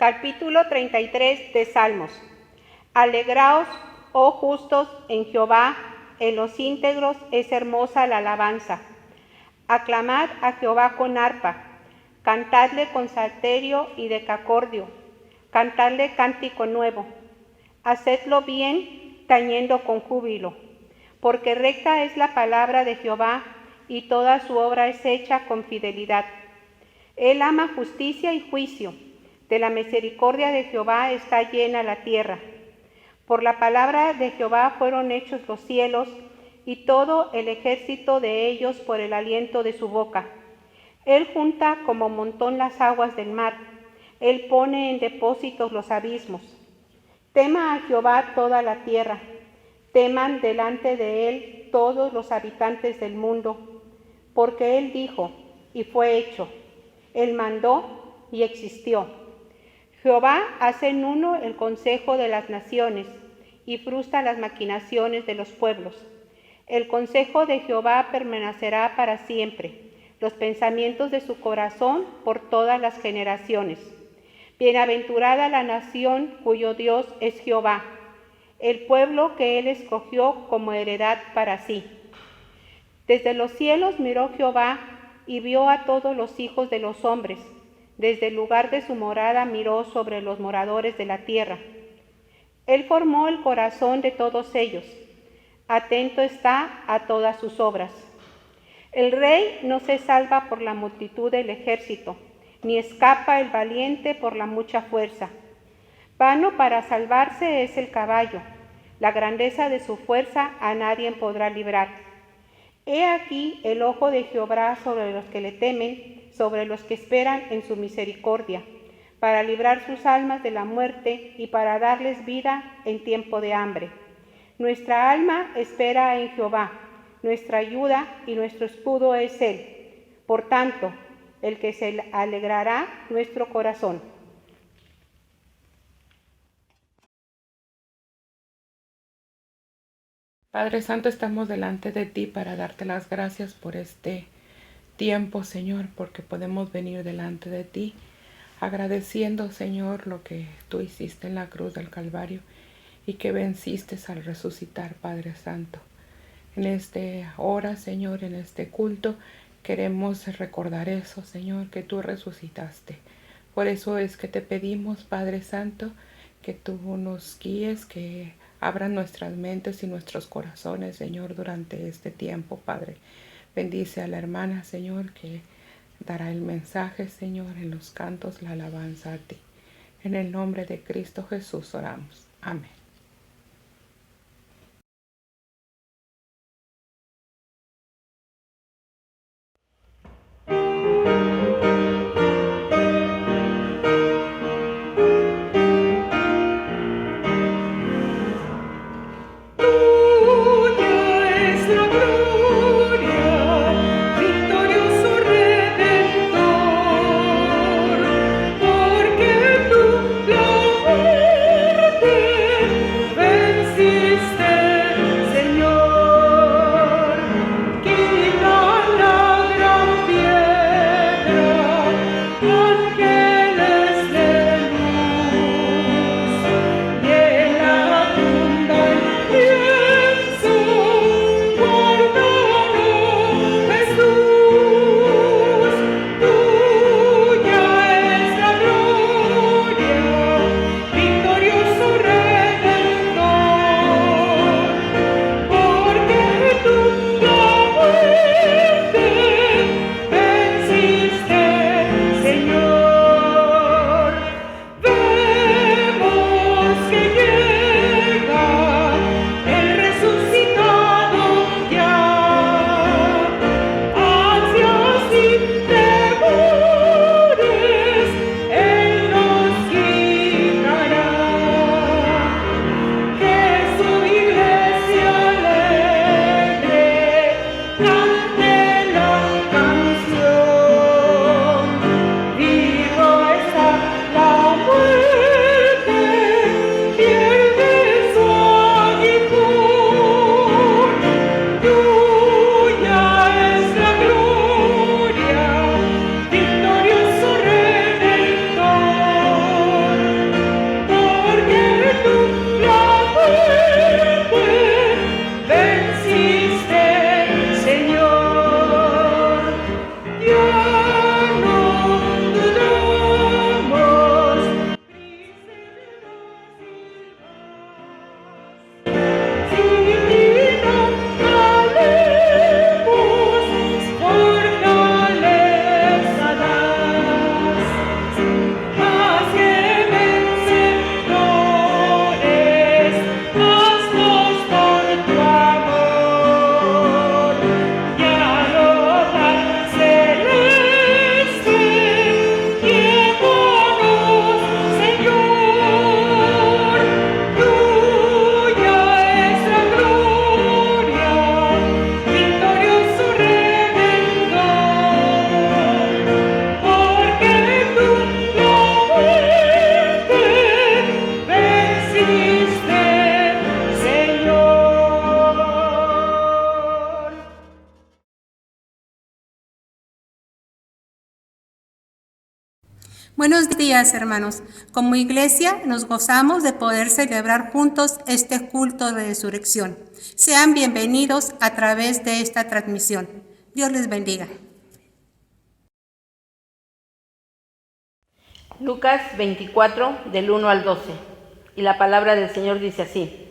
Capítulo 33 de Salmos. Alegraos, oh justos, en Jehová, en los íntegros es hermosa la alabanza. Aclamad a Jehová con arpa, cantadle con salterio y decacordio, cantadle cántico nuevo. Hacedlo bien, tañendo con júbilo, porque recta es la palabra de Jehová, y toda su obra es hecha con fidelidad. Él ama justicia y juicio. De la misericordia de Jehová está llena la tierra. Por la palabra de Jehová fueron hechos los cielos, y todo el ejército de ellos por el aliento de su boca. Él junta como montón las aguas del mar. Él pone en depósitos los abismos. Tema a Jehová toda la tierra. Teman delante de él todos los habitantes del mundo. Porque él dijo, y fue hecho. Él mandó, y existió. Jehová hace nulo el consejo de las naciones, y frustra las maquinaciones de los pueblos. El consejo de Jehová permanecerá para siempre, los pensamientos de su corazón por todas las generaciones. Bienaventurada la nación cuyo Dios es Jehová, el pueblo que él escogió como heredad para sí. Desde los cielos miró Jehová y vio a todos los hijos de los hombres. Desde el lugar de su morada miró sobre los moradores de la tierra. Él formó el corazón de todos ellos. Atento está a todas sus obras. El rey no se salva por la multitud del ejército, ni escapa el valiente por la mucha fuerza. Vano para salvarse es el caballo. La grandeza de su fuerza a nadie podrá librar. He aquí el ojo de Jehová sobre los que le temen, sobre los que esperan en su misericordia, para librar sus almas de la muerte y para darles vida en tiempo de hambre. Nuestra alma espera en Jehová, nuestra ayuda y nuestro escudo es Él. Por tanto, el que se alegrará nuestro corazón. Padre Santo, estamos delante de ti para darte las gracias por este tiempo, Señor, porque podemos venir delante de ti agradeciendo, Señor, lo que tú hiciste en la cruz del Calvario y que venciste al resucitar, Padre Santo. En esta hora, Señor, en este culto, queremos recordar eso, Señor, que tú resucitaste. Por eso es que te pedimos, Padre Santo, que tú nos guíes, que abran nuestras mentes y nuestros corazones, Señor, durante este tiempo, Padre. Bendice a la hermana, Señor, que dará el mensaje, Señor, en los cantos, la alabanza a ti. En el nombre de Cristo Jesús oramos. Amén. Porque tú la muerte Buenos días, hermanos. Como iglesia nos gozamos de poder celebrar juntos este culto de resurrección. Sean bienvenidos a través de esta transmisión. Dios les bendiga. Lucas 24, del 1 al 12. Y la palabra del Señor dice así: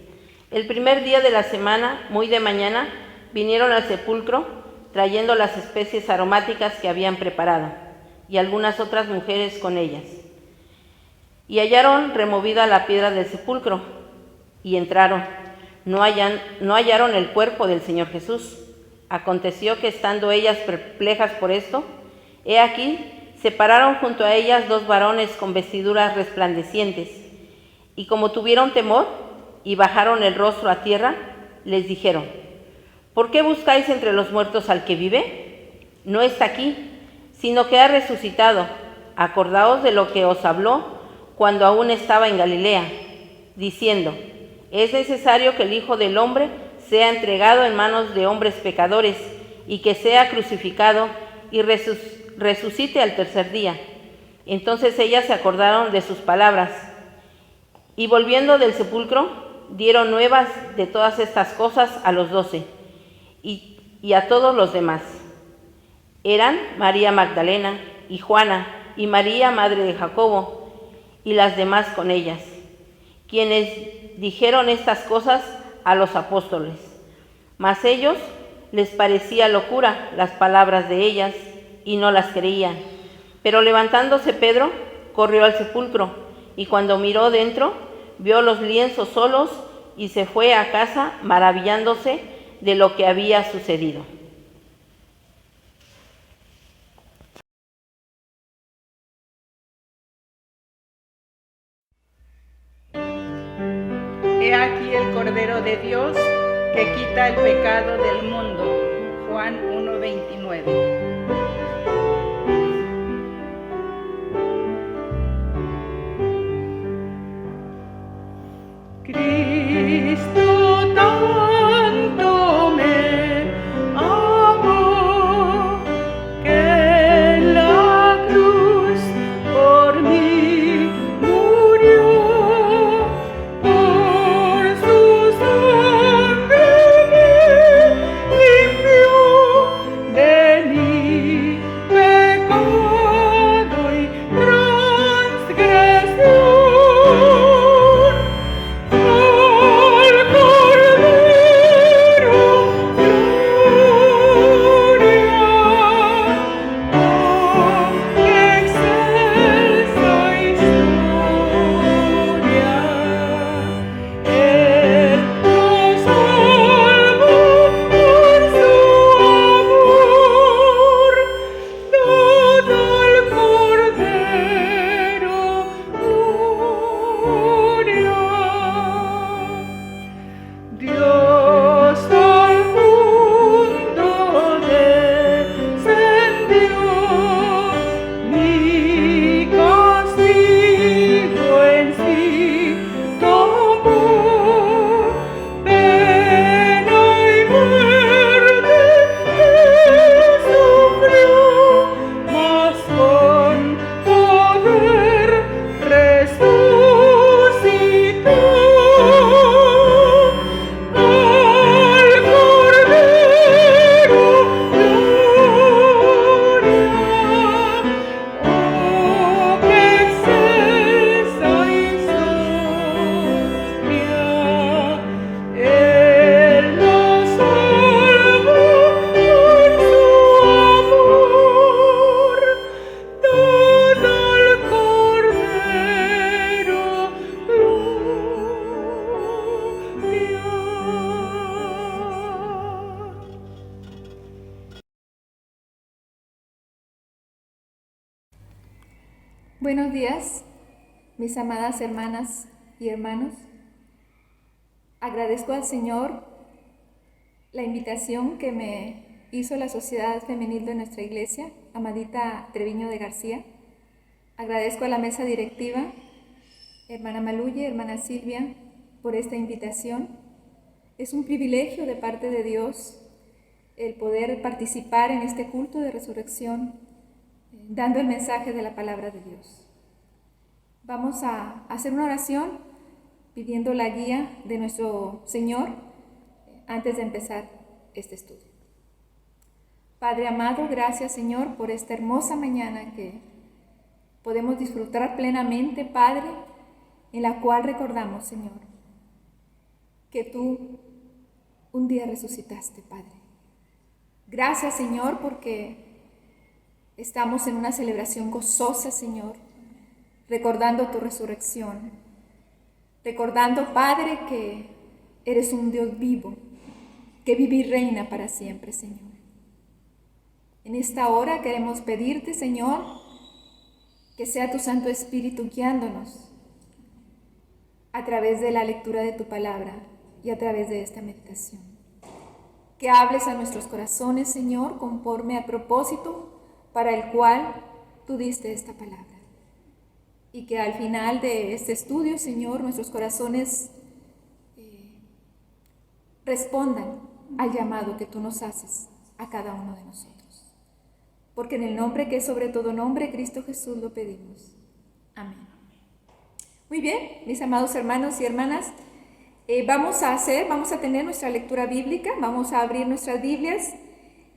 El primer día de la semana, muy de mañana, vinieron al sepulcro trayendo las especies aromáticas que habían preparado, y algunas otras mujeres con ellas. Y hallaron removida la piedra del sepulcro, y entraron. No hallaron el cuerpo del Señor Jesús. Aconteció que estando ellas perplejas por esto, he aquí, se pararon junto a ellas dos varones con vestiduras resplandecientes, y como tuvieron temor y bajaron el rostro a tierra, les dijeron: ¿Por qué buscáis entre los muertos al que vive? No está aquí, sino que ha resucitado. Acordaos de lo que os habló cuando aún estaba en Galilea, diciendo: es necesario que el Hijo del Hombre sea entregado en manos de hombres pecadores, y que sea crucificado y resucite al tercer día. Entonces ellas se acordaron de sus palabras, y volviendo del sepulcro, dieron nuevas de todas estas cosas a los 12 y a todos los demás. Eran María Magdalena y Juana y María, madre de Jacobo, y las demás con ellas, quienes dijeron estas cosas a los apóstoles. Mas ellos les parecía locura las palabras de ellas, y no las creían. Pero levantándose Pedro, corrió al sepulcro, y cuando miró dentro, vio los lienzos solos, y se fue a casa maravillándose de lo que había sucedido. He aquí el Cordero de Dios que quita el pecado del mundo. Juan 1:29. Cristo tanto me amó que en la cruz por mí murió, por su sangre me limpió de mi pecado y transgresión. Buenos días, mis amadas hermanas y hermanos. Agradezco al Señor la invitación que me hizo la Sociedad Femenil de nuestra iglesia, Amadita Treviño de García. Agradezco a la mesa directiva, hermana Maluye, hermana Silvia, por esta invitación. Es un privilegio de parte de Dios el poder participar en este culto de resurrección, dando el mensaje de la palabra de Dios. Vamos a hacer una oración pidiendo la guía de nuestro Señor antes de empezar este estudio. Padre amado, gracias Señor por esta hermosa mañana que podemos disfrutar plenamente, Padre, en la cual recordamos, Señor, que tú un día resucitaste, Padre. Gracias, Señor, porque estamos en una celebración gozosa, Señor, recordando tu resurrección, recordando, Padre, que eres un Dios vivo, que vive y reina para siempre, Señor. En esta hora queremos pedirte, Señor, que sea tu Santo Espíritu guiándonos a través de la lectura de tu palabra y a través de esta meditación. Que hables a nuestros corazones, Señor, conforme al propósito para el cual tú diste esta palabra. Y que al final de este estudio, Señor, nuestros corazones respondan al llamado que tú nos haces a cada uno de nosotros. Porque en el nombre que es sobre todo nombre, Cristo Jesús, lo pedimos. Amén. Muy bien, mis amados hermanos y hermanas, vamos a tener nuestra lectura bíblica, vamos a abrir nuestras Biblias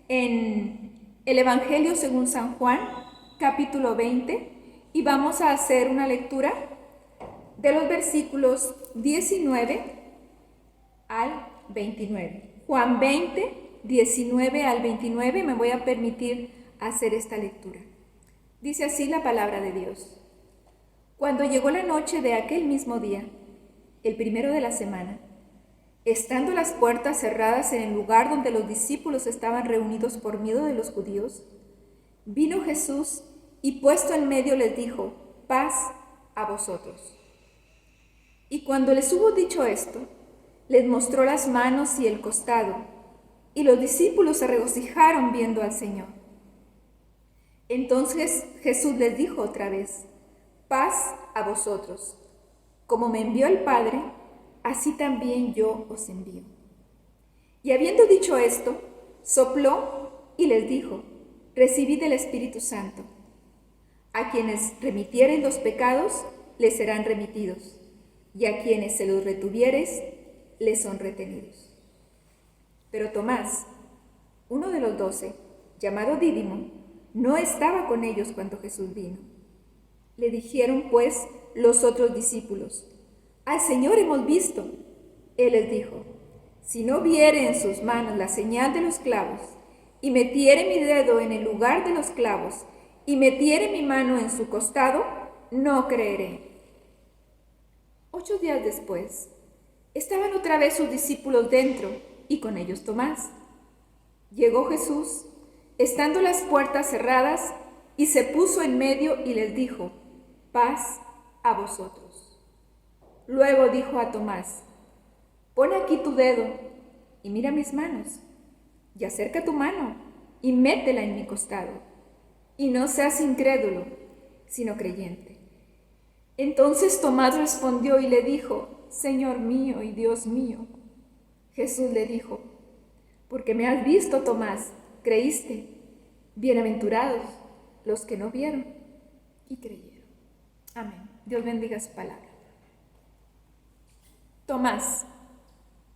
en el Evangelio según San Juan, capítulo 20, y vamos a hacer una lectura de los versículos 19 al 29. Juan 20, 19 al 29, me voy a permitir hacer esta lectura. Dice así la palabra de Dios. Cuando llegó la noche de aquel mismo día, el primero de la semana, estando las puertas cerradas en el lugar donde los discípulos estaban reunidos por miedo de los judíos, vino Jesús y puesto en medio les dijo: paz a vosotros. Y cuando les hubo dicho esto, les mostró las manos y el costado, y los discípulos se regocijaron viendo al Señor. Entonces Jesús les dijo otra vez: paz a vosotros. Como me envió el Padre, así también yo os envío. Y habiendo dicho esto, sopló y les dijo: recibid el Espíritu Santo. A quienes remitieren los pecados, les serán remitidos, y a quienes se los retuvieres, les son retenidos. Pero Tomás, uno de los 12, llamado Dídimo, no estaba con ellos cuando Jesús vino. Le dijeron pues los otros discípulos: al Señor hemos visto. Él les dijo: si no viere en sus manos la señal de los clavos, y metiere mi dedo en el lugar de los clavos, y metiere mi mano en su costado, no creeré. 8 días después, estaban otra vez sus discípulos dentro, y con ellos Tomás. Llegó Jesús, estando las puertas cerradas, y se puso en medio y les dijo: paz a vosotros. Luego dijo a Tomás: pon aquí tu dedo y mira mis manos, y acerca tu mano y métela en mi costado, y no seas incrédulo, sino creyente. Entonces Tomás respondió y le dijo: Señor mío y Dios mío. Jesús le dijo: porque me has visto, Tomás, creíste. Bienaventurados los que no vieron y creyeron. Amén. Dios bendiga su palabra. Tomás,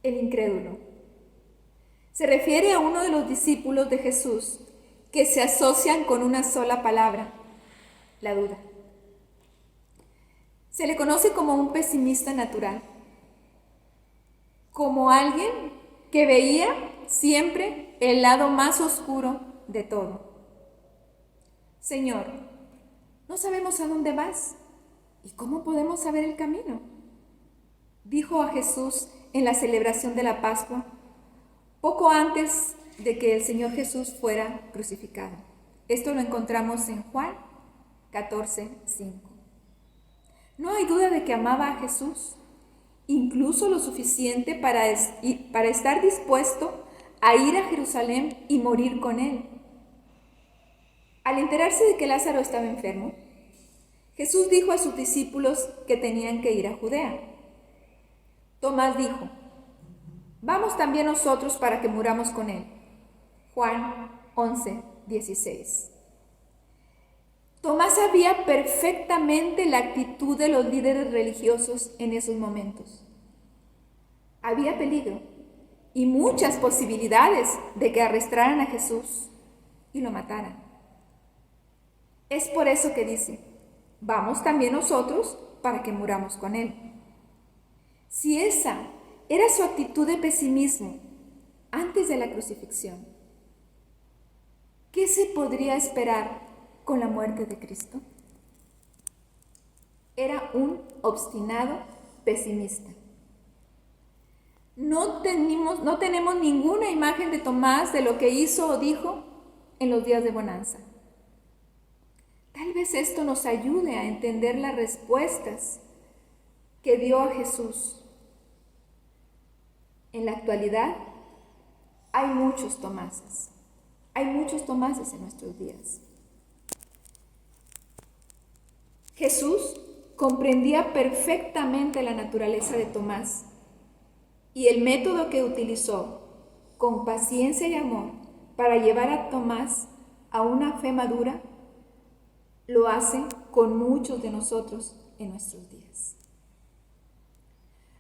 el incrédulo, se refiere a uno de los discípulos de Jesús que se asocian con una sola palabra: la duda. Se le conoce como un pesimista natural, como alguien que veía siempre el lado más oscuro de todo. Señor, no sabemos a dónde vas y cómo podemos saber el camino, dijo a Jesús en la celebración de la Pascua, poco antes de que el Señor Jesús fuera crucificado. Esto lo encontramos en Juan 14:5. No hay duda de que amaba a Jesús, incluso lo suficiente para estar dispuesto a ir a Jerusalén y morir con él. Al enterarse de que Lázaro estaba enfermo, Jesús dijo a sus discípulos que tenían que ir a Judea. Tomás dijo: vamos también nosotros para que muramos con él. Juan 11:16. Tomás sabía perfectamente la actitud de los líderes religiosos en esos momentos. Había peligro y muchas posibilidades de que arrestaran a Jesús y lo mataran. Es por eso que dice, vamos también nosotros para que muramos con él. Si esa era su actitud de pesimismo antes de la crucifixión, ¿qué se podría esperar con la muerte de Cristo? Era un obstinado pesimista. No tenemos ninguna imagen de Tomás de lo que hizo o dijo en los días de bonanza. Tal vez esto nos ayude a entender las respuestas que dio a Jesús. En la actualidad hay muchos Tomases. Hay muchos Tomases en nuestros días. Jesús comprendía perfectamente la naturaleza de Tomás y el método que utilizó con paciencia y amor para llevar a Tomás a una fe madura, lo hace con muchos de nosotros en nuestros días.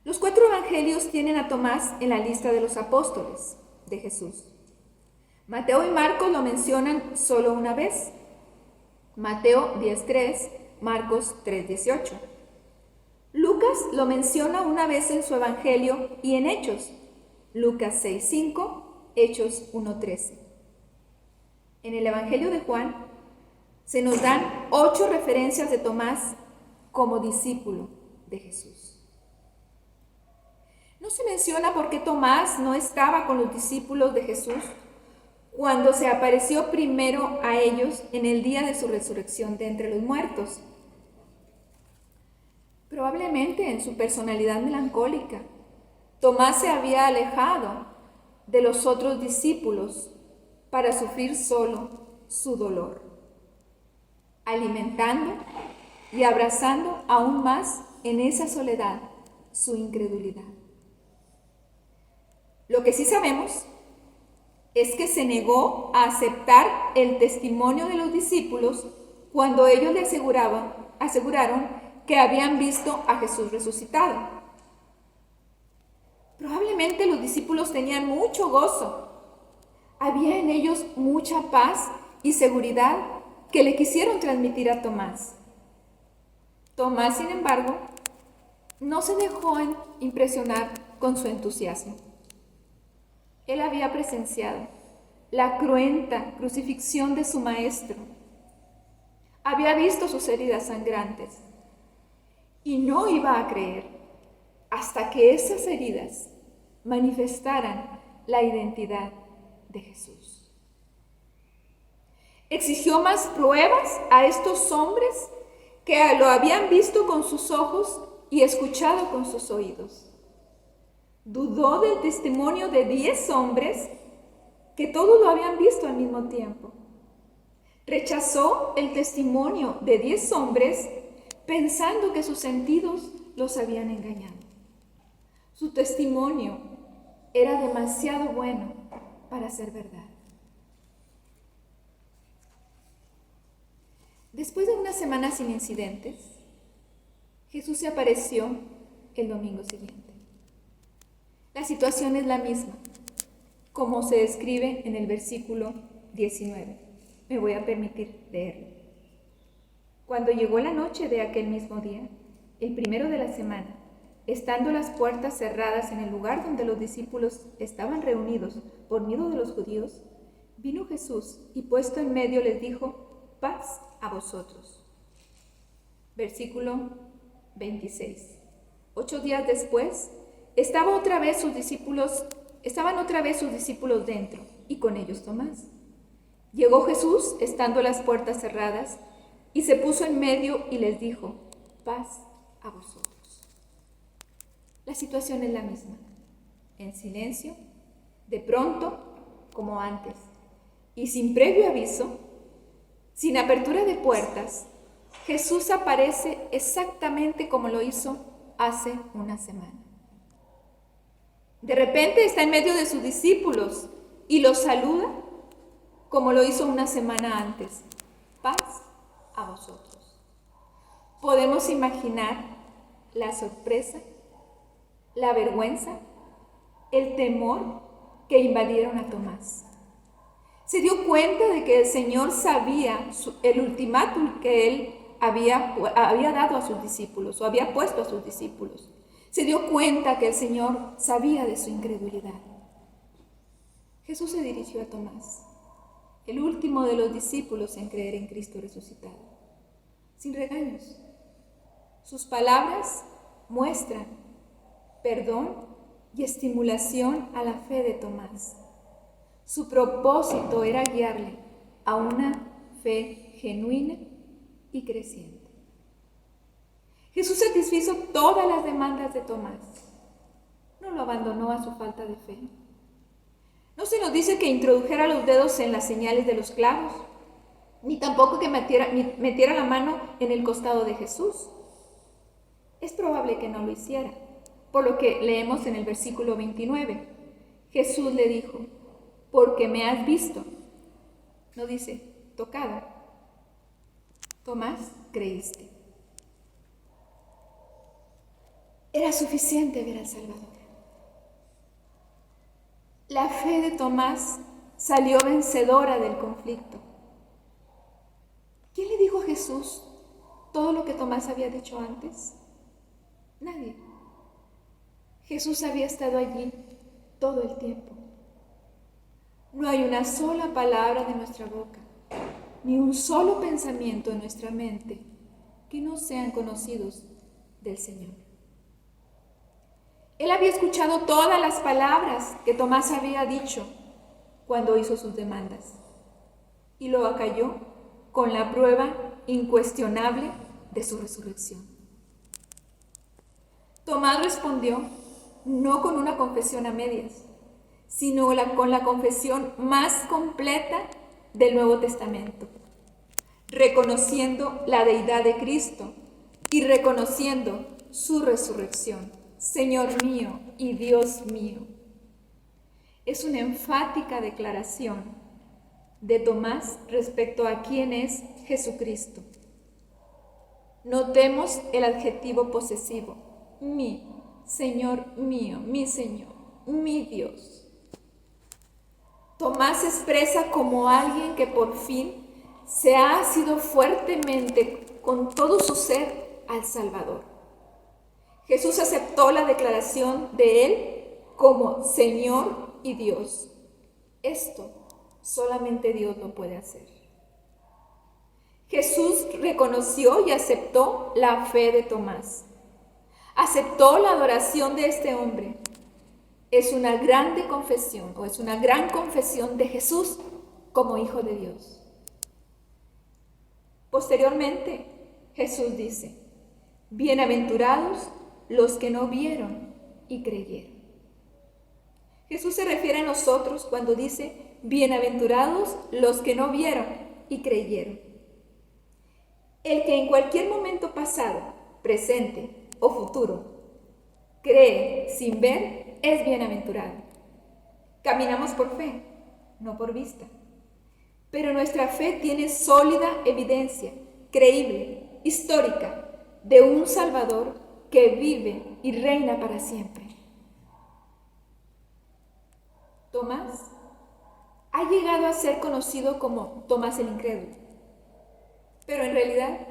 Los 4 evangelios tienen a Tomás en la lista de los apóstoles de Jesús. Mateo y Marcos lo mencionan solo una vez. Mateo 10:3, Marcos 3:18. Lucas lo menciona una vez en su evangelio y en Hechos. Lucas 6:5, Hechos 1:13. En el evangelio de Juan se nos dan 8 referencias de Tomás como discípulo de Jesús. No se menciona por qué Tomás no estaba con los discípulos de Jesús cuando se apareció primero a ellos en el día de su resurrección de entre los muertos. Probablemente en su personalidad melancólica, Tomás se había alejado de los otros discípulos para sufrir solo su dolor, alimentando y abrazando aún más en esa soledad su incredulidad. Lo que sí sabemos es que se negó a aceptar el testimonio de los discípulos cuando ellos le aseguraron que habían visto a Jesús resucitado. Probablemente los discípulos tenían mucho gozo. Había en ellos mucha paz y seguridad que le quisieron transmitir a Tomás. Tomás, sin embargo, no se dejó impresionar con su entusiasmo. Él había presenciado la cruenta crucifixión de su maestro. Había visto sus heridas sangrantes y no iba a creer hasta que esas heridas manifestaran la identidad de Jesús. Exigió más pruebas a estos hombres que lo habían visto con sus ojos y escuchado con sus oídos. Dudó del testimonio de 10 hombres que todos lo habían visto al mismo tiempo. Rechazó el testimonio de 10 hombres pensando que sus sentidos los habían engañado. Su testimonio era demasiado bueno para ser verdad. Después de una semana sin incidentes, Jesús se apareció el domingo siguiente. La situación es la misma, como se describe en el versículo 19. Me voy a permitir leerlo. Cuando llegó la noche de aquel mismo día, el primero de la semana, estando las puertas cerradas en el lugar donde los discípulos estaban reunidos por miedo de los judíos, vino Jesús y puesto en medio les dijo: paz a vosotros. Versículo 26. 8 días después, estaban otra vez sus discípulos dentro, y con ellos Tomás. Llegó Jesús, estando las puertas cerradas, y se puso en medio y les dijo: paz a vosotros. La situación es la misma. En silencio, de pronto, como antes, y sin previo aviso, sin apertura de puertas, Jesús aparece exactamente como lo hizo hace una semana. De repente está en medio de sus discípulos y los saluda como lo hizo una semana antes. Paz a vosotros. Podemos imaginar la sorpresa, la vergüenza, el temor que invadieron a Tomás. Se dio cuenta de que el Señor sabía el ultimátum que Él había dado a sus discípulos, o había puesto a sus discípulos. Se dio cuenta que el Señor sabía de su incredulidad. Jesús se dirigió a Tomás, el último de los discípulos en creer en Cristo resucitado, sin regaños. Sus palabras muestran perdón y estimulación a la fe de Tomás. Su propósito era guiarle a una fe genuina y creciente. Jesús satisfizo todas las demandas de Tomás. No lo abandonó a su falta de fe. No se nos dice que introdujera los dedos en las señales de los clavos, ni tampoco que metiera la mano en el costado de Jesús. Es probable que no lo hiciera, por lo que leemos en el versículo 29. Jesús le dijo: porque me has visto. No dice tocado. Tomás, creíste. Era suficiente ver al Salvador. La fe de Tomás salió vencedora del conflicto. ¿Quién le dijo a Jesús todo lo que Tomás había dicho antes? Nadie. Jesús había estado allí todo el tiempo. No hay una sola palabra de nuestra boca, ni un solo pensamiento en nuestra mente que no sean conocidos del Señor. Él había escuchado todas las palabras que Tomás había dicho cuando hizo sus demandas y lo acalló con la prueba incuestionable de su resurrección. Tomás respondió no con una confesión a medias, sino con la confesión más completa del Nuevo Testamento, reconociendo la deidad de Cristo y reconociendo su resurrección. Señor mío y Dios mío. Es una enfática declaración de Tomás respecto a quién es Jesucristo. Notemos el adjetivo posesivo, mi, Señor mío, mi Señor, mi Dios. Tomás se expresa como alguien que por fin se ha asido fuertemente con todo su ser al Salvador. Jesús aceptó la declaración de él como Señor y Dios. Esto solamente Dios lo puede hacer. Jesús reconoció y aceptó la fe de Tomás. Aceptó la adoración de este hombre. Es una grande confesión, o es una gran confesión de Jesús como Hijo de Dios. Posteriormente, Jesús dice: bienaventurados los que no vieron y creyeron. Jesús se refiere a nosotros cuando dice: bienaventurados los que no vieron y creyeron. El que en cualquier momento pasado, presente o futuro cree sin ver es bienaventurado. Caminamos por fe, no por vista. Pero nuestra fe tiene sólida evidencia, creíble, histórica, de un Salvador que vive y reina para siempre. Tomás ha llegado a ser conocido como Tomás el Incrédulo, pero en realidad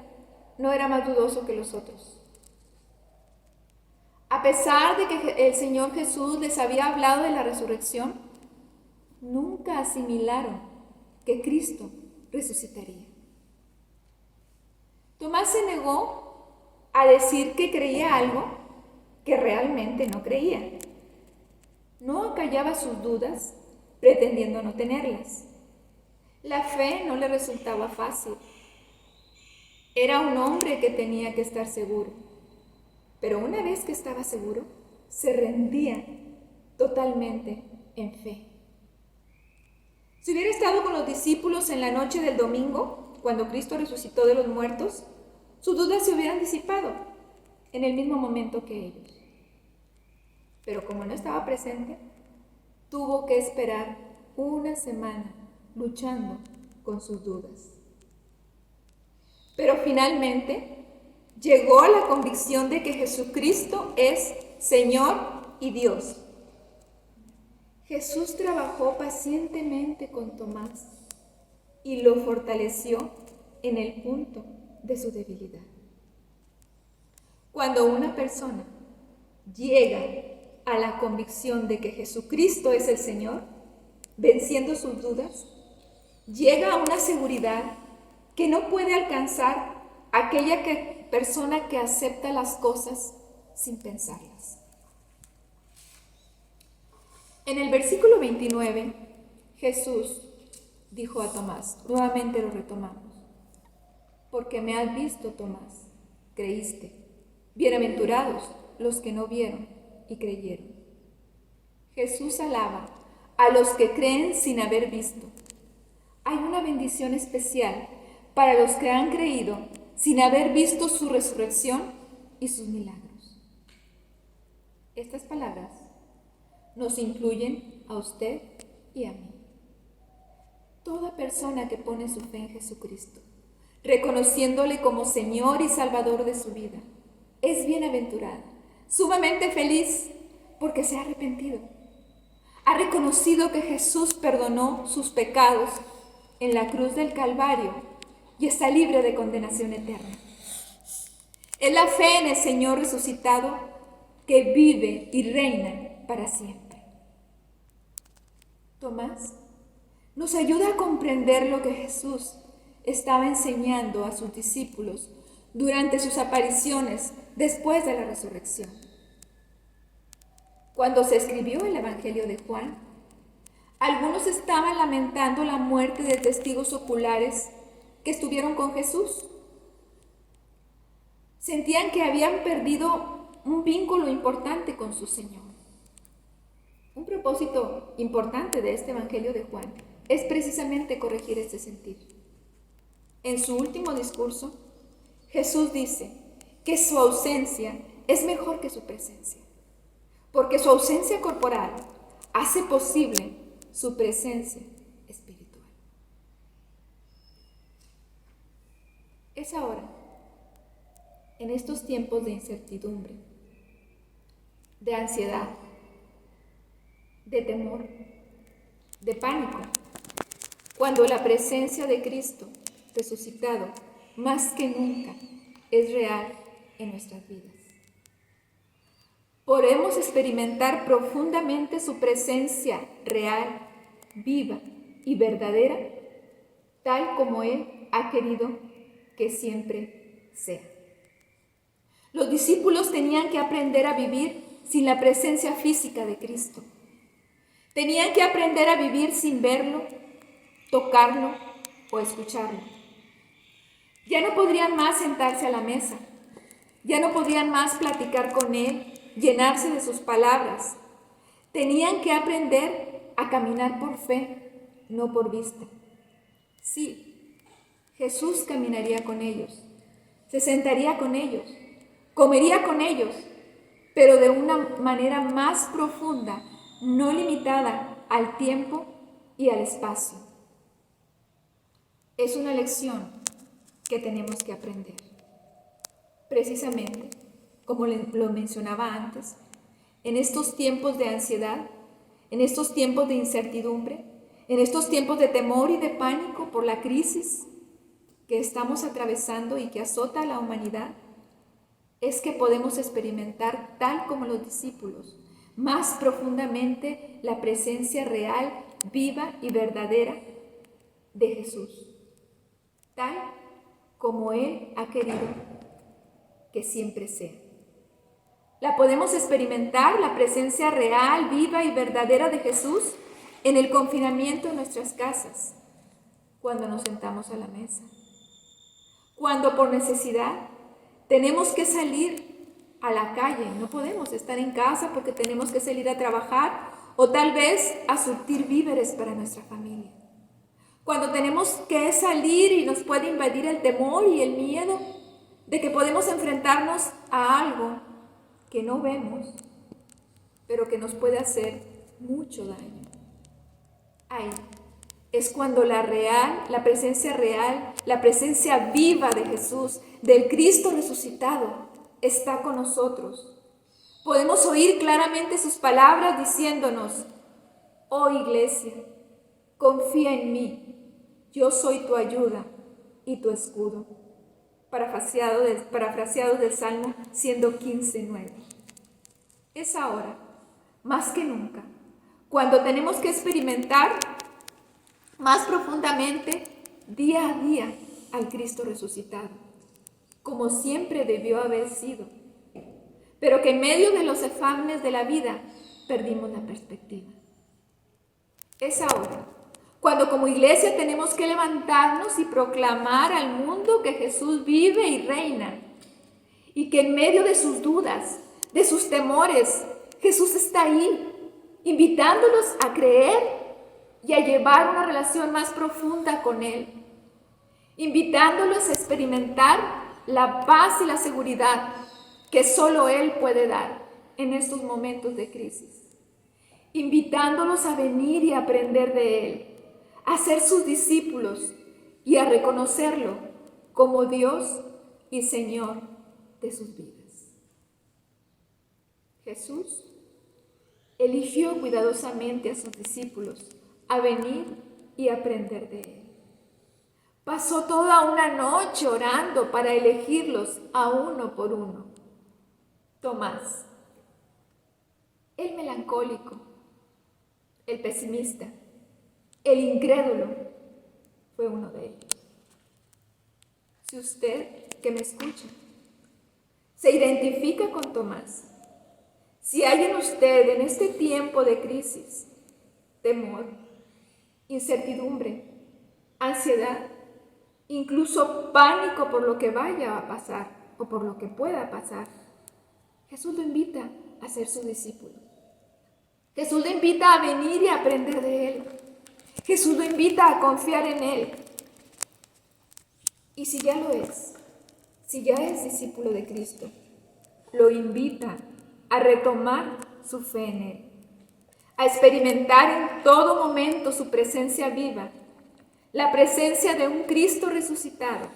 no era más dudoso que los otros. A pesar de que el Señor Jesús les había hablado de la resurrección, nunca asimilaron que Cristo resucitaría. Tomás se negó a decir que creía algo que realmente no creía. No acallaba sus dudas pretendiendo no tenerlas. La fe no le resultaba fácil. Era un hombre que tenía que estar seguro. Pero una vez que estaba seguro, se rendía totalmente en fe. Si hubiera estado con los discípulos en la noche del domingo, cuando Cristo resucitó de los muertos, sus dudas se hubieran disipado en el mismo momento que ellos. Pero como no estaba presente, tuvo que esperar una semana luchando con sus dudas. pero finalmente llegó a la convicción de que Jesucristo es Señor y Dios. Jesús trabajó pacientemente con Tomás y lo fortaleció en el punto de su debilidad. Cuando una persona llega a la convicción de que Jesucristo es el Señor, venciendo sus dudas, llega a una seguridad que no puede alcanzar aquella persona que acepta las cosas sin pensarlas. En el versículo 29, Jesús dijo a Tomás, nuevamente lo retomamos: porque me has visto, Tomás, creíste. Bienaventurados los que no vieron y creyeron. Jesús alaba a los que creen sin haber visto. Hay una bendición especial para los que han creído sin haber visto su resurrección y sus milagros. Estas palabras nos incluyen a usted y a mí. Toda persona que pone su fe en Jesucristo, reconociéndole como Señor y Salvador de su vida, es bienaventurada, sumamente feliz, porque se ha arrepentido. Ha reconocido que Jesús perdonó sus pecados en la cruz del Calvario y está libre de condenación eterna. Es la fe en el Señor resucitado que vive y reina para siempre. Tomás nos ayuda a comprender lo que Jesús estaba enseñando a sus discípulos durante sus apariciones después de la resurrección. Cuando se escribió el Evangelio de Juan, algunos estaban lamentando la muerte de testigos oculares que estuvieron con Jesús. Sentían que habían perdido un vínculo importante con su Señor. Un propósito importante de este Evangelio de Juan es precisamente corregir este sentir. En su último discurso, Jesús dice que su ausencia es mejor que su presencia, porque su ausencia corporal hace posible su presencia espiritual. Es ahora, en estos tiempos de incertidumbre, de ansiedad, de temor, de pánico, cuando la presencia de Cristo resucitado más que nunca es real en nuestras vidas. Podemos experimentar profundamente su presencia real, viva y verdadera, tal como Él ha querido que siempre sea. Los discípulos tenían que aprender a vivir sin la presencia física de Cristo. Tenían que aprender a vivir sin verlo, tocarlo o escucharlo. Ya no podrían más sentarse a la mesa. Ya no podían más platicar con Él, llenarse de sus palabras. Tenían que aprender a caminar por fe, no por vista. Sí, Jesús caminaría con ellos, se sentaría con ellos, comería con ellos, pero de una manera más profunda, no limitada al tiempo y al espacio. Es una lección que tenemos que aprender. Precisamente, como lo mencionaba antes, en estos tiempos de ansiedad, en estos tiempos de incertidumbre, en estos tiempos de temor y de pánico por la crisis que estamos atravesando y que azota a la humanidad, es que podemos experimentar, tal como los discípulos, más profundamente la presencia real, viva y verdadera de Jesús, tal como Él ha querido que siempre sea. La podemos experimentar, la presencia real, viva y verdadera de Jesús, en el confinamiento en nuestras casas, cuando nos sentamos a la mesa, cuando por necesidad tenemos que salir a la calle, no podemos estar en casa porque tenemos que salir a trabajar o tal vez a surtir víveres para nuestra familia. Cuando tenemos que salir y nos puede invadir el temor y el miedo de que podemos enfrentarnos a algo que no vemos, pero que nos puede hacer mucho daño. Ahí Es cuando la presencia real, la presencia viva de Jesús, del Cristo resucitado, está con nosotros. Podemos oír claramente sus palabras diciéndonos: oh iglesia, confía en mí, yo soy tu ayuda y tu escudo. Parafraseado del Salmo 115:9. Es ahora, más que nunca, cuando tenemos que experimentar más profundamente, día a día, al Cristo resucitado, como siempre debió haber sido, pero que en medio de los afanes de la vida perdimos la perspectiva. Es ahora, cuando como iglesia tenemos que levantarnos y proclamar al mundo que Jesús vive y reina, y que en medio de sus dudas, de sus temores, Jesús está ahí, invitándolos a creer y a llevar una relación más profunda con Él, invitándolos a experimentar la paz y la seguridad que solo Él puede dar en estos momentos de crisis, invitándolos a venir y aprender de Él, a ser sus discípulos y a reconocerlo como Dios y Señor de sus vidas. Jesús eligió cuidadosamente a sus discípulos a venir y aprender de Él. Pasó toda una noche orando para elegirlos a uno por uno. Tomás, el melancólico, el pesimista, el incrédulo, fue uno de ellos. Si usted, que me escucha, se identifica con Tomás, si hay en usted en este tiempo de crisis, temor, incertidumbre, ansiedad, incluso pánico por lo que vaya a pasar o por lo que pueda pasar, Jesús lo invita a ser su discípulo. Jesús lo invita a venir y a aprender de Él. Jesús lo invita a confiar en Él. Y si ya lo es, si ya es discípulo de Cristo, lo invita a retomar su fe en Él, a experimentar en todo momento su presencia viva, la presencia de un Cristo resucitado,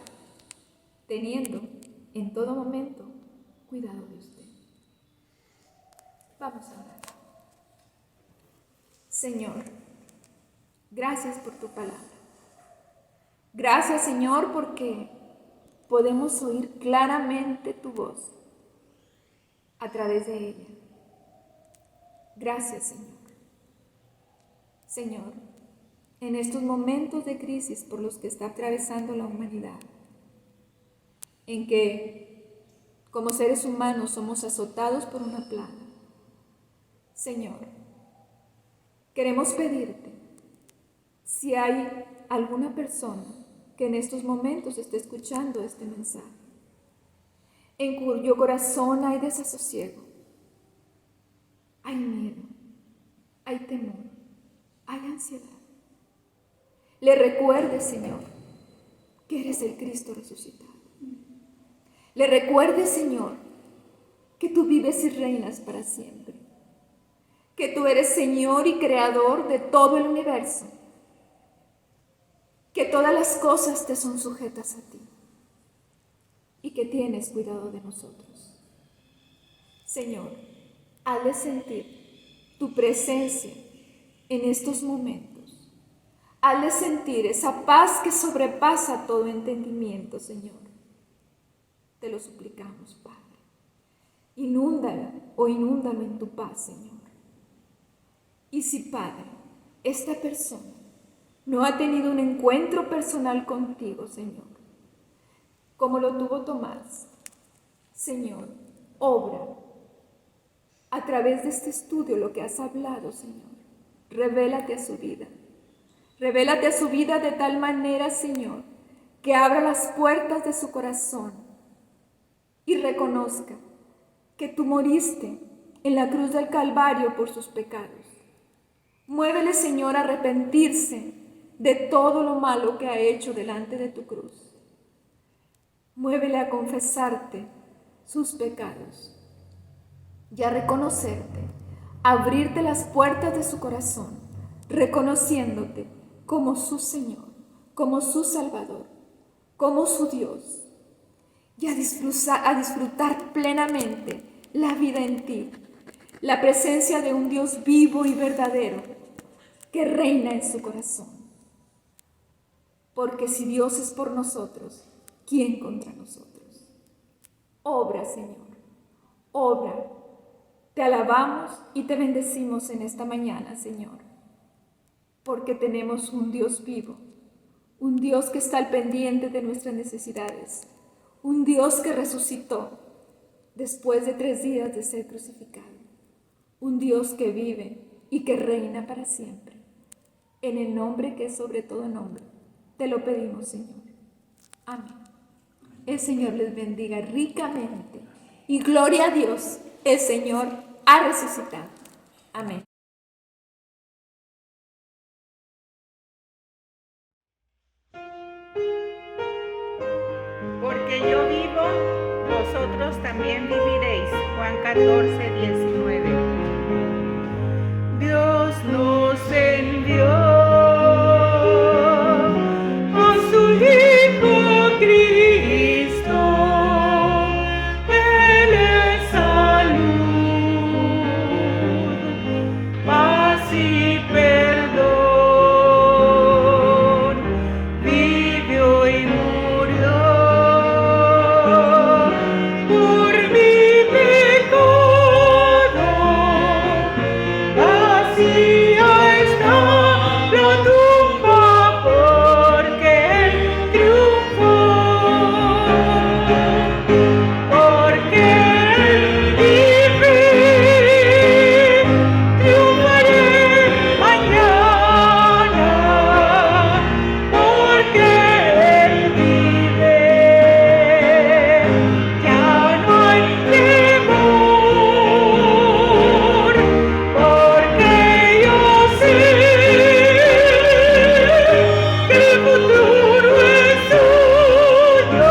teniendo en todo momento cuidado de usted. Vamos a orar. Señor, gracias por tu palabra. Gracias, Señor, porque podemos oír claramente tu voz a través de ella. Gracias, Señor. Señor, en estos momentos de crisis por los que está atravesando la humanidad, en que como seres humanos somos azotados por una plaga, Señor, queremos pedirte, si hay alguna persona que en estos momentos esté escuchando este mensaje, en cuyo corazón hay desasosiego, hay miedo, hay temor, hay ansiedad, le recuerde, Señor, que eres el Cristo resucitado. Le recuerde, Señor, que tú vives y reinas para siempre, que tú eres Señor y Creador de todo el universo, que todas las cosas te son sujetas a ti y que tienes cuidado de nosotros. Señor, hazle sentir tu presencia en estos momentos. Hazle sentir esa paz que sobrepasa todo entendimiento, Señor. Te lo suplicamos, Padre. Inúndalo en tu paz, Señor. Y si, Padre, esta persona no ha tenido un encuentro personal contigo, Señor, como lo tuvo Tomás, Señor, obra a través de este estudio lo que has hablado, Señor. Revélate a su vida. Revélate a su vida de tal manera, Señor, que abra las puertas de su corazón y reconozca que tú moriste en la cruz del Calvario por sus pecados. Muévele, Señor, a arrepentirse de todo lo malo que ha hecho delante de tu cruz. Muévele a confesarte sus pecados y a reconocerte, a abrirte las puertas de su corazón, reconociéndote como su Señor, como su Salvador, como su Dios, y a disfrutar plenamente la vida en ti, la presencia de un Dios vivo y verdadero que reina en su corazón. Porque si Dios es por nosotros, ¿quién contra nosotros? Obra, Señor, obra. Te alabamos y te bendecimos en esta mañana, Señor, porque tenemos un Dios vivo, un Dios que está al pendiente de nuestras necesidades, un Dios que resucitó después de 3 días de ser crucificado, un Dios que vive y que reina para siempre. En el nombre que es sobre todo nombre, te lo pedimos, Señor. Amén. El Señor les bendiga ricamente y gloria a Dios, el Señor ha resucitado. Amén. Porque yo vivo, vosotros también viviréis. Juan 14:19. Dios nos envió a su Hijo Cristo. Él es salud, paz y perdón. Vivió y murió por mi pecado. Vacía está la tumba porque Él triunfó, porque Él vive. Triunfaré mañana, porque Él vive. Ya no hay temor, porque yo sé que el futuro es suyo.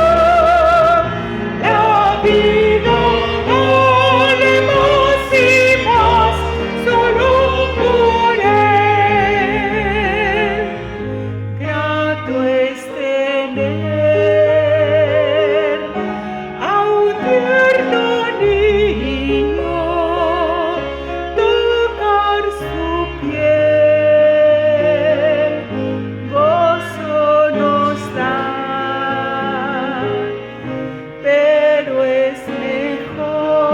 La vida vale más y más solo por Él. Grato es tener a un tierno niño, tocar su piel, gozo nos da, pero es mejor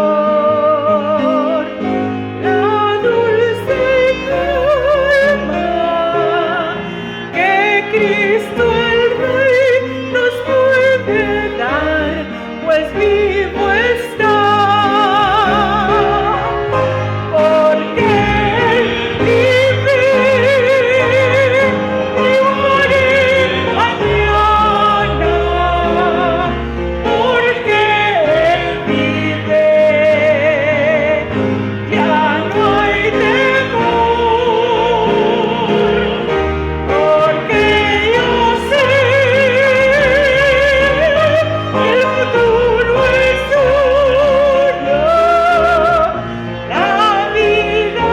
la dulce calma que Cristo el Rey nos puede dar, pues vivo está. Porque Él vive, triunfaré mañana, porque Él vive. Ya no hay temor, porque yo sé el futuro es suyo. La vida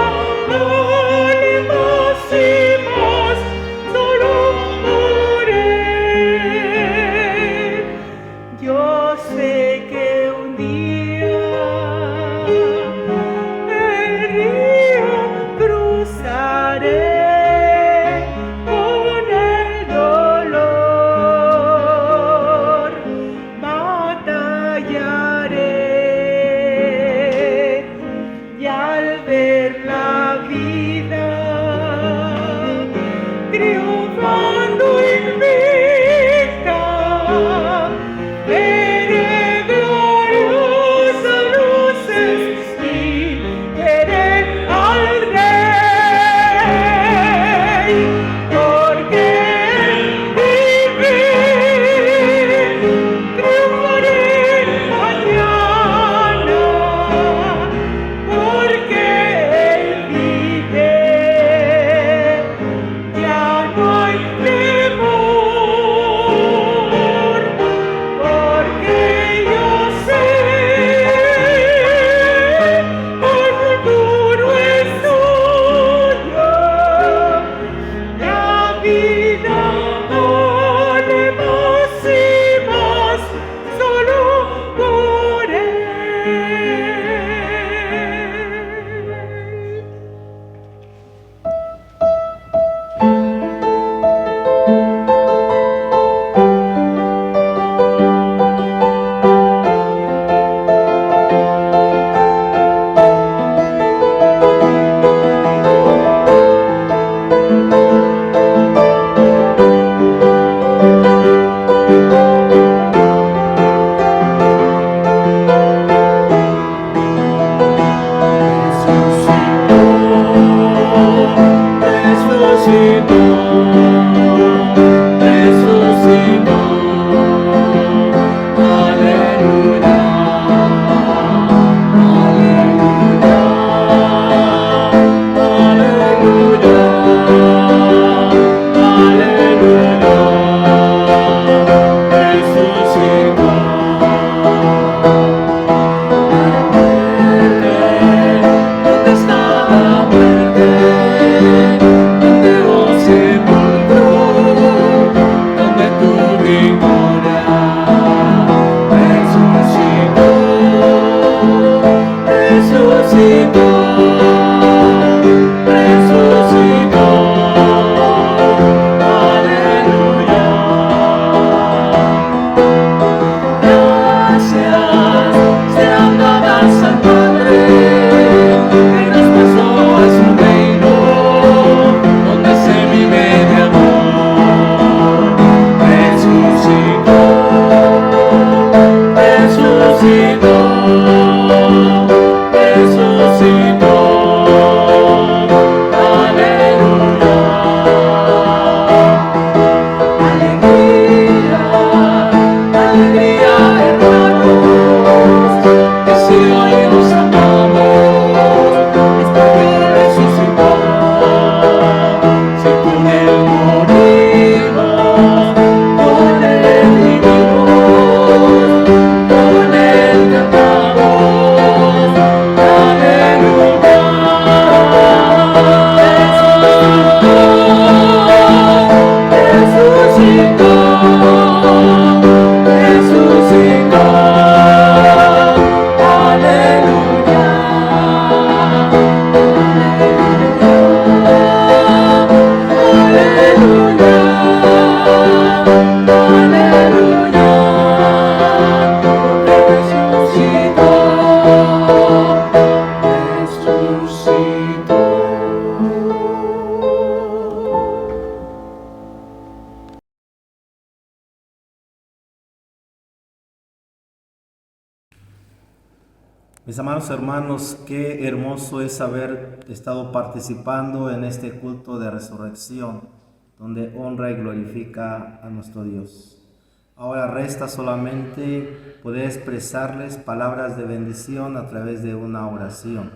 vale más y más solo por Él. Yo sé que un día el río cruzaré con el dolor, batallaré y al ver la vida triunfando invicta, veré gloriosas luces y veré al Rey, porque Él vive. Triunfaré mañana, Mis amados hermanos, qué hermoso es haber estado participando en este culto de resurrección, donde honra y glorifica a nuestro Dios. Ahora resta solamente poder expresarles palabras de bendición a través de una oración.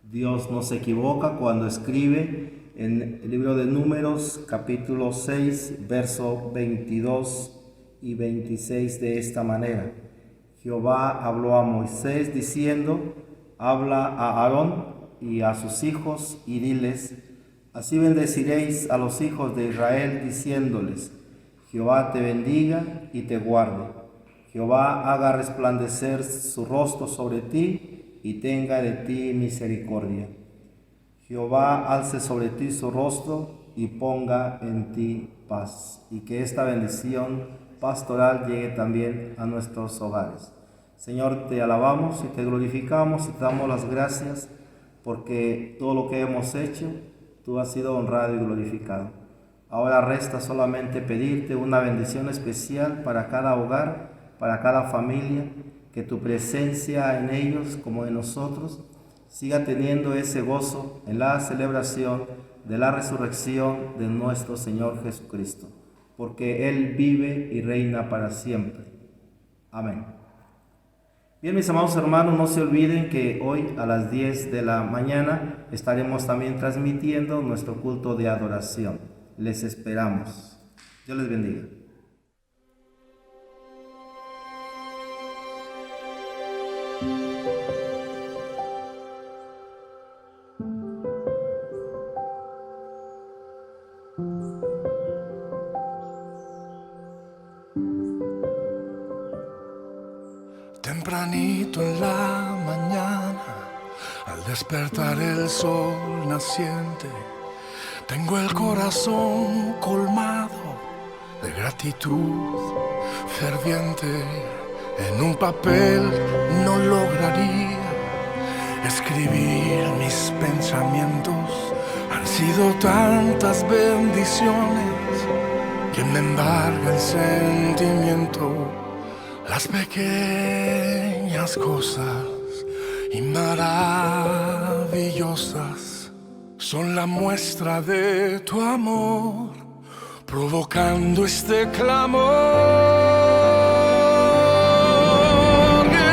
Dios no se equivoca cuando escribe en el libro de Números, capítulo 6, verso 22 y 26 de esta manera. Jehová habló a Moisés diciendo: habla a Aarón y a sus hijos y diles: así bendeciréis a los hijos de Israel, diciéndoles: Jehová te bendiga y te guarde. Jehová haga resplandecer su rostro sobre ti y tenga de ti misericordia. Jehová alce sobre ti su rostro y ponga en ti paz. Y que esta bendición pastoral llegue también a nuestros hogares. Señor, te alabamos y te glorificamos y te damos las gracias porque todo lo que hemos hecho, tú has sido honrado y glorificado. Ahora resta solamente pedirte una bendición especial para cada hogar, para cada familia, que tu presencia en ellos como en nosotros siga teniendo ese gozo en la celebración de la resurrección de nuestro Señor Jesucristo, porque Él vive y reina para siempre. Amén. Bien, mis amados hermanos, no se olviden que hoy a las 10 de la mañana estaremos también transmitiendo nuestro culto de adoración. Les esperamos. Dios les bendiga. Tempranito en la mañana, al despertar el sol naciente, tengo el corazón colmado de gratitud ferviente. En un papel no lograría escribir mis pensamientos. Han sido tantas bendiciones que me embarga el sentimiento. Las pequeñas cosas y maravillosas son la muestra de tu amor, provocando este clamor.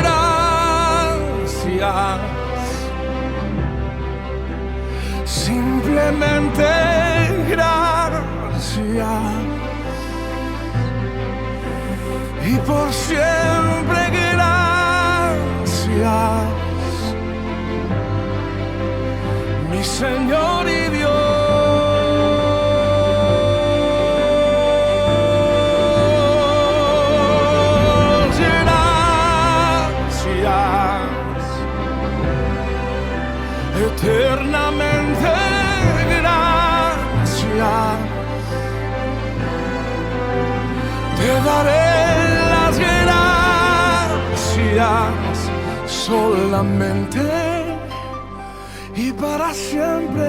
Gracias, simplemente gracias. Y por siempre gracias, mi Señor y Dios. Gracias, eternamente gracias. Te daré las gracias solamente y para siempre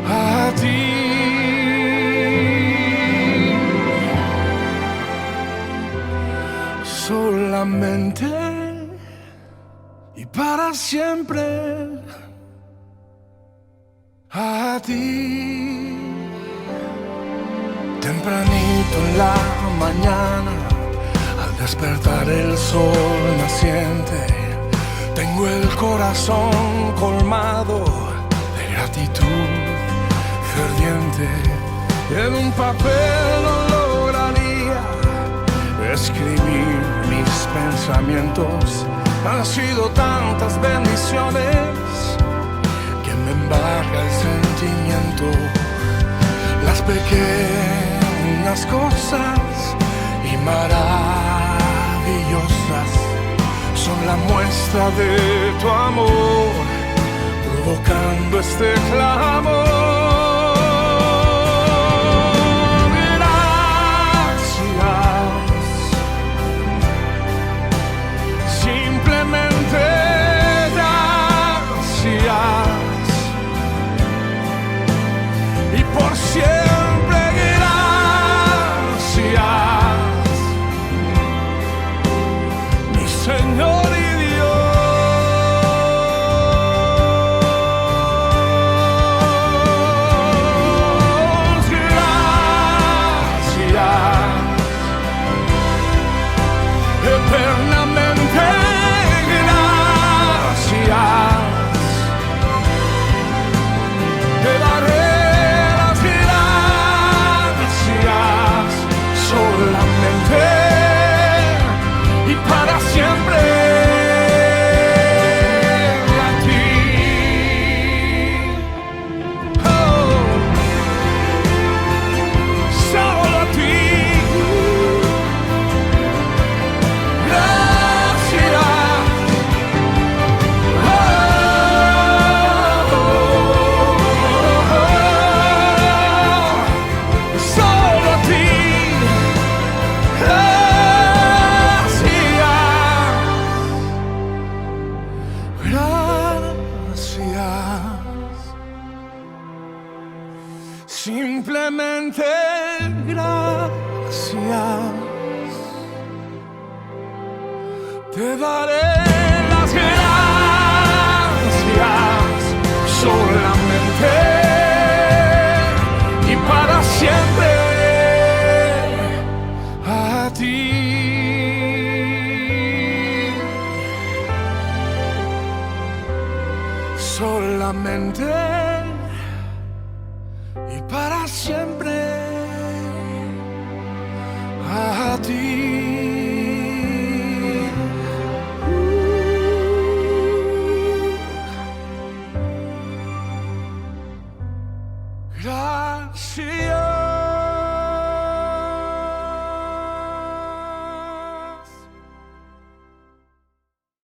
a ti. Solamente y para siempre a ti. Tempranito en la mañana, al despertar el sol naciente, tengo el corazón colmado de gratitud ferviente. En un papel no lograría escribir mis pensamientos. Han sido tantas bendiciones que me embarga el sentimiento. Las pequeñas cosas y maravillosas son la muestra de tu amor, provocando este clamor. Gracias, simplemente gracias. Y por siempre gracias, mi te daré las gracias solamente y para siempre a ti. Solamente y para siempre a ti. Gracias.